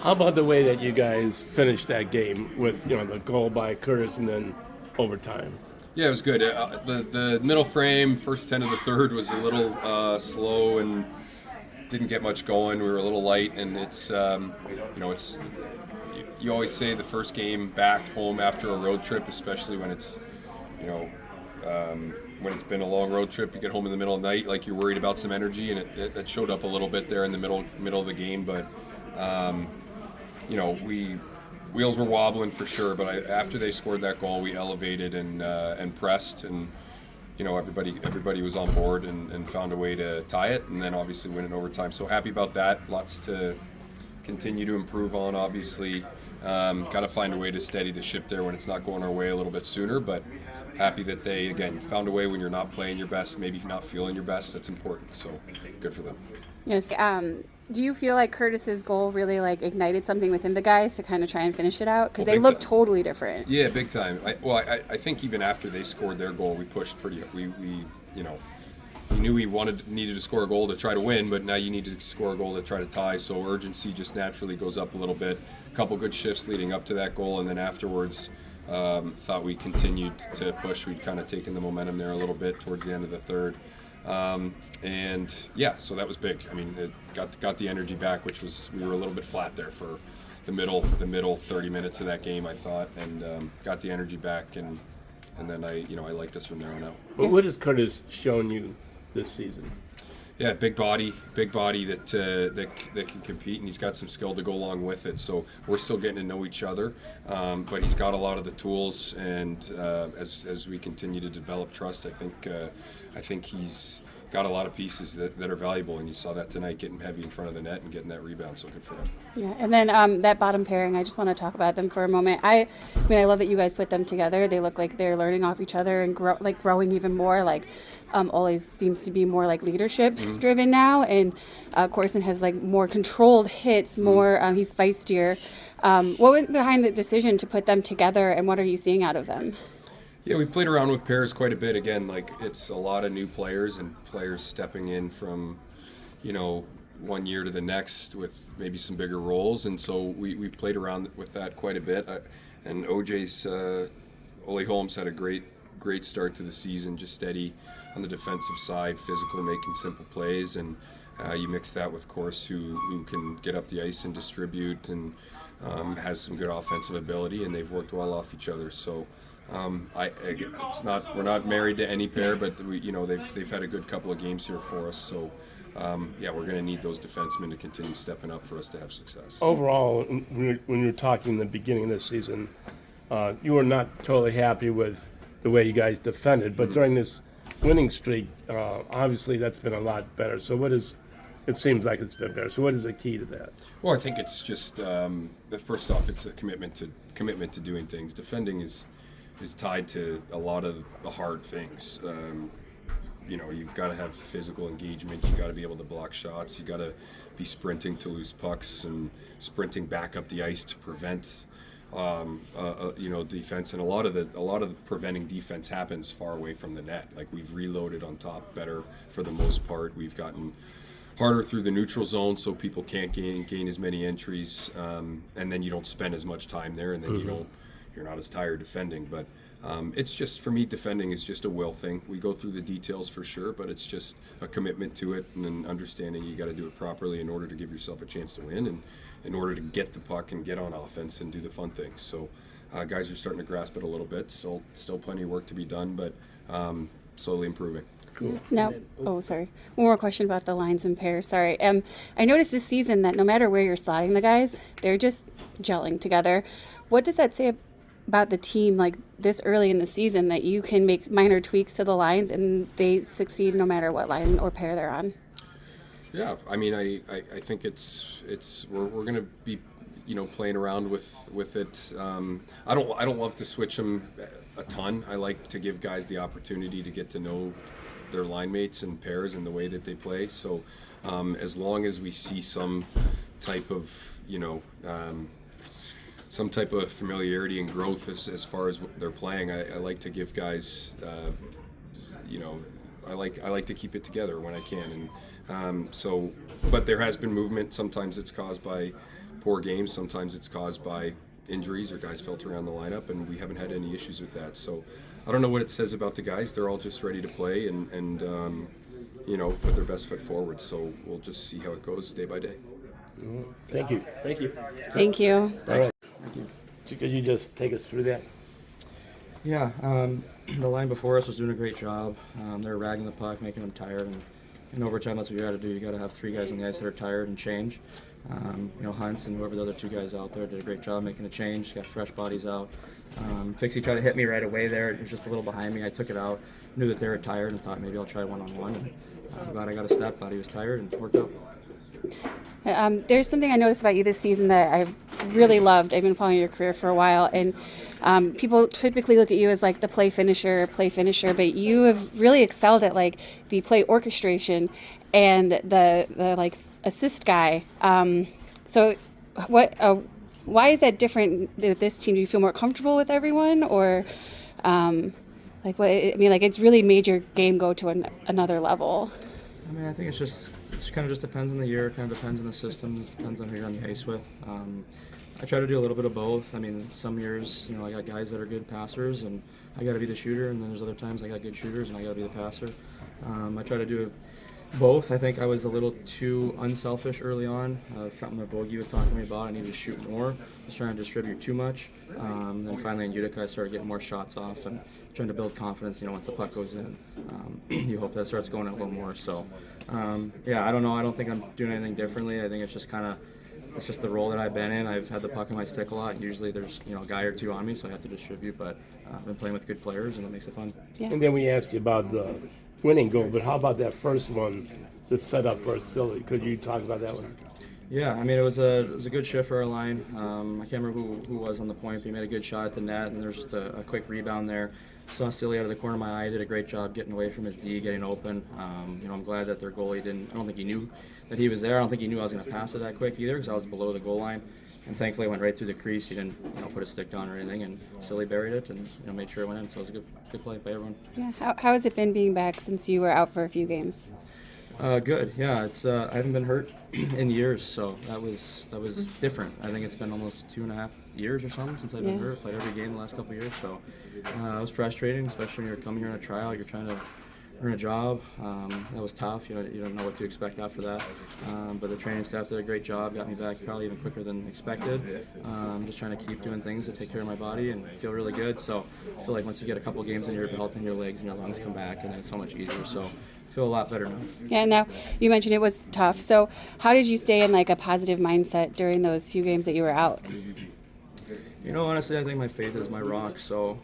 How about the way that you guys finished that game with the goal by Curtis and then overtime? Yeah, it was good. The middle frame, first 10 of the third was a little slow and didn't get much going. We were a little light, and it's you always say the first game back home after a road trip, especially when it's you know when it's been a long road trip, you get home in the middle of the night, like you're worried about some energy, and it showed up a little bit there in the middle of the game. But we wheels were wobbling for sure. But after they scored that goal, we elevated and pressed, and everybody was on board and found a way to tie it, and then obviously win in overtime. So happy about that. Lots to continue to improve on. Obviously, got to find a way to steady the ship there when it's not going our way a little bit sooner. But happy that they again found a way when you're not playing your best, maybe not feeling your best. That's important. So good for them. Yes. Do you feel like Curtis's goal really ignited something within the guys to kind of try and finish it out? Because they look totally different. Yeah, big time. I think even after they scored their goal, we pushed pretty. We knew we needed to score a goal to try to win, but now you need to score a goal to try to tie. So urgency just naturally goes up a little bit. A couple good shifts leading up to that goal, and then afterwards, thought we continued to push. We'd kind of taken the momentum there a little bit towards the end of the third. So that was big. I mean, it got the energy back, which was, we were a little bit flat there for the middle 30 minutes of that game, I thought, and got the energy back, and then I liked us from there on out. But what has Curtis shown you this season? Yeah, big body that can compete, and he's got some skill to go along with it. So we're still getting to know each other, but he's got a lot of the tools, and as we continue to develop trust, I think he's got a lot of pieces that are valuable, and you saw that tonight, getting heavy in front of the net and getting that rebound. So good for him. Yeah, and then that bottom pairing, I just want to talk about them for a moment. I love that you guys put them together. They look like they're learning off each other and growing even more. Always seems to be more leadership driven now, and Corson has more controlled hits, more he's feistier. What was behind the decision to put them together, and what are you seeing out of them? Yeah, we've played around with pairs quite a bit. Again, it's a lot of new players and players stepping in from, one year to the next with maybe some bigger roles, and so we've played around with that quite a bit. And OJ's Ole Holmes had a great start to the season, just steady on the defensive side, physical, making simple plays, and you mix that with Corse, who can get up the ice and distribute, and has some good offensive ability, and they've worked well off each other. So. We're not married to any pair, but they've had a good couple of games here for us. So, we're going to need those defensemen to continue stepping up for us to have success. Overall, when you were talking in the beginning of this season, you were not totally happy with the way you guys defended, but during this winning streak, obviously that's been a lot better. So it seems like it's been better. So what is the key to that? Well, I think it's just first off, it's a commitment to doing things. Defending is tied to a lot of the hard things. You've got to have physical engagement. You got to be able to block shots. You got to be sprinting to lose pucks and sprinting back up the ice to prevent, defense. And a lot of the preventing defense happens far away from the net. We've reloaded on top better for the most part. We've gotten harder through the neutral zone, so people can't gain as many entries, and then you don't spend as much time there, and then you're not as tired defending. But it's just, for me, defending is just a will thing. We go through the details for sure, but it's just a commitment to it and an understanding you got to do it properly in order to give yourself a chance to win, and in order to get the puck and get on offense and do the fun things. So guys are starting to grasp it a little bit. Still plenty of work to be done, but slowly improving. Cool. Now, sorry. One more question about the lines and pairs. Sorry. I noticed this season that no matter where you're slotting the guys, they're just gelling together. What does that say about the team this early in the season, that you can make minor tweaks to the lines and they succeed no matter what line or pair they're on? Yeah, I mean, I think we're going to be playing around with it. I don't love to switch them a ton. I like to give guys the opportunity to get to know their line mates and pairs and the way that they play. So as long as we see some type of familiarity and growth as far as they're playing, I like to give guys I like to keep it together when I can, and but there has been movement. Sometimes it's caused by poor games, sometimes it's caused by injuries or guys felt around the lineup, and we haven't had any issues with that. So I don't know what it says about the guys. They're all just ready to play and put their best foot forward. So we'll just see how it goes day by day. Thank you. Thank you. Thank you. All right. Could you just take us through that? Yeah, the line before us was doing a great job. They were ragging the puck, making them tired, and in overtime, that's what you got to do. You got to have 3 guys on the ice that are tired and change. Hunts and whoever the other 2 guys out there did a great job making a change. Got fresh bodies out. Fixie tried to hit me right away there. It was just a little behind me. I took it out. Knew that they were tired and thought maybe I'll try one-on-one. And I'm glad I got a step. Glad he was tired and it worked out. There's something I noticed about you this season that I've really loved. I've been following your career for a while, and people typically look at you as like the play finisher, but you have really excelled at like the play orchestration and the like assist guy. So why is that different with this team? Do you feel more comfortable with everyone, or it's really made your game go to another level? I mean, I think it kind of just depends on the year, kind of depends on the systems, depends on who you're on the ice with. I try to do a little bit of both. I mean, some years, I got guys that are good passers, and I got to be the shooter, and then there's other times I got good shooters, and I got to be the passer. I try to do both. I think I was a little too unselfish early on. Something that Bogey was talking to me about. I needed to shoot more. I was trying to distribute too much. Then finally in Utica, I started getting more shots off and trying to build confidence. Once the puck goes in, you hope that starts going a little more. So, I don't know. I don't think I'm doing anything differently. I think it's just it's just the role that I've been in. I've had the puck in my stick a lot. Usually there's a guy or 2 on me, so I have to distribute. But I've been playing with good players, and it makes it fun. Yeah. And then we asked you about the winning goal, but how about that first one, the setup for Silly? Could you talk about that one? Yeah, I mean, it was a good shift for our line. I can't remember who was on the point, but he made a good shot at the net, and there was just a quick rebound there. Saw Silly out of the corner of my eye, did a great job getting away from his D, getting open. I'm glad that their goalie I don't think he knew that he was there. I don't think he knew I was going to pass it that quick either, because I was below the goal line. And thankfully, it went right through the crease. He didn't put his stick down or anything, and Silly buried it and made sure it went in. So it was a good play by everyone. Yeah. How has it been being back since you were out for a few games? Good. Yeah, it's I haven't been hurt in years, so that was different. I think it's been almost 2.5 years or something since I've been hurt. Played every game the last couple of years, so it was frustrating, especially when you're coming here on a tryout. You're trying to earn a job. That was tough. You don't know what to expect after that. But the training staff did a great job. Got me back probably even quicker than expected. Just trying to keep doing things to take care of my body and feel really good. So I feel like once you get a couple games in your belt and your legs and your lungs come back, and then it's so much easier. So I feel a lot better now. Yeah. Now you mentioned it was tough. So how did you stay in like a positive mindset during those few games that you were out? Honestly, I think my faith is my rock. So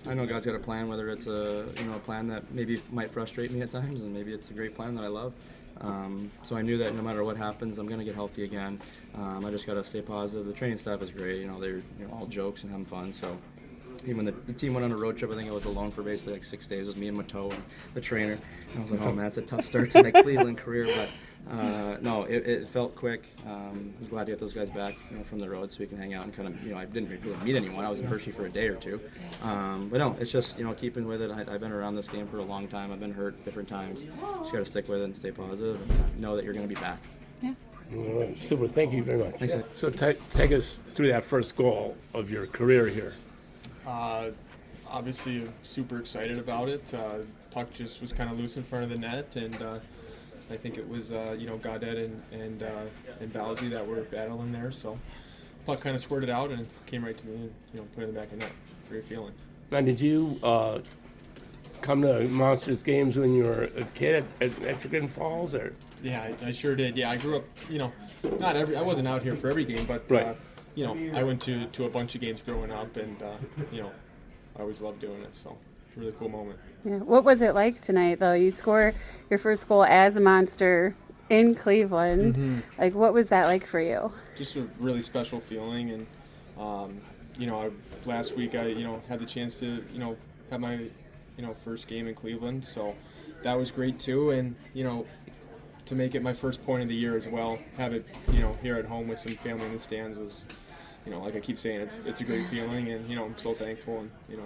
I know God's got a plan, whether it's a plan that maybe might frustrate me at times, and maybe it's a great plan that I love. So I knew that no matter what happens, I'm going to get healthy again. I just got to stay positive. The training staff is great. They're all jokes and having fun. So even when the team went on a road trip, I think I was alone for basically like 6 days. It was me and Mateau and the trainer. And I was like, oh man, that's a tough start to my Cleveland career. But no, it felt quick. I was glad to get those guys back from the road so we can hang out and kind of, I didn't really meet anyone. I was in Hershey for a day or 2. But no, it's just, keeping with it. I've been around this game for a long time. I've been hurt different times. Just got to stick with it and stay positive and know that you're going to be back. Yeah. All right, super. Thank you very much. Thanks. So take us through that first goal of your career here. Obviously super excited about it. Puck just was kind of loose in front of the net, and I think it was Gaudet and Balzi that were battling there. So puck kind of squirted out and came right to me and put it in the back of the net. Great feeling. Now, did you come to Monsters games when you were a kid at Michigan Falls, or? Yeah, I sure did. Yeah, I grew up. I wasn't out here for every game, but Right. I went to a bunch of games growing up, and I always loved doing it. So it's a really cool moment. Yeah. What was it like tonight, though? You score your first goal as a Monster in Cleveland. Mm-hmm. Like, what was that like for you? Just a really special feeling, and last week I had the chance to have my first game in Cleveland, so that was great too, and to make it my first point of the year as well, have it here at home with some family in the stands was like I keep saying, it's a great feeling, and I'm so thankful, and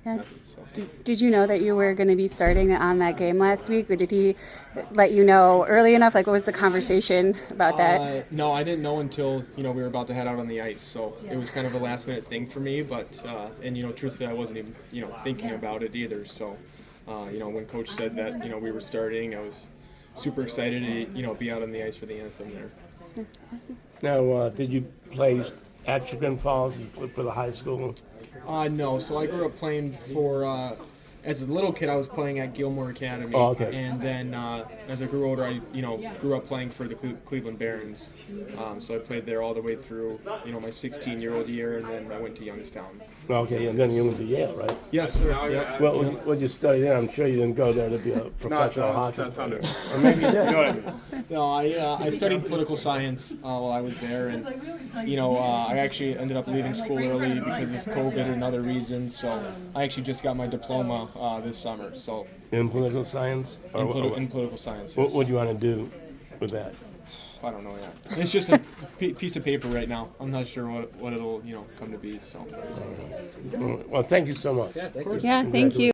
Yeah. happy. So. Did you know that you were going to be starting on that game last week, or did he let you know early enough? Like, what was the conversation about that? No, I didn't know until we were about to head out on the ice. So it was kind of a last minute thing for me. But and truthfully, I wasn't even thinking about it either. So when Coach said that we were starting, I was super excited to be out on the ice for the anthem there. Now, did you play at Chagrin Falls? You played for the high school? No, so I grew up playing for. As a little kid, I was playing at Gilmore Academy, Oh, okay. and then as I grew older, I grew up playing for the Cleveland Barons. So I played there all the way through my 16-year-old year, and then I went to Youngstown. Okay, and then you went to Yale, right? Yes, sir. Yep. Well, what you study there? I'm sure you didn't go there to be a professional hockey player. Or maybe you did. No, I studied political science while I was there, and I actually ended up leaving school early because of COVID and other reasons. So I actually just got my diploma this summer. So In political science? in political science. What Yes. would you want to do with that? I don't know yet. It's just a piece of paper right now. I'm not sure what it'll come to be. So. Well, thank you so much. Of course. Yeah, thank you.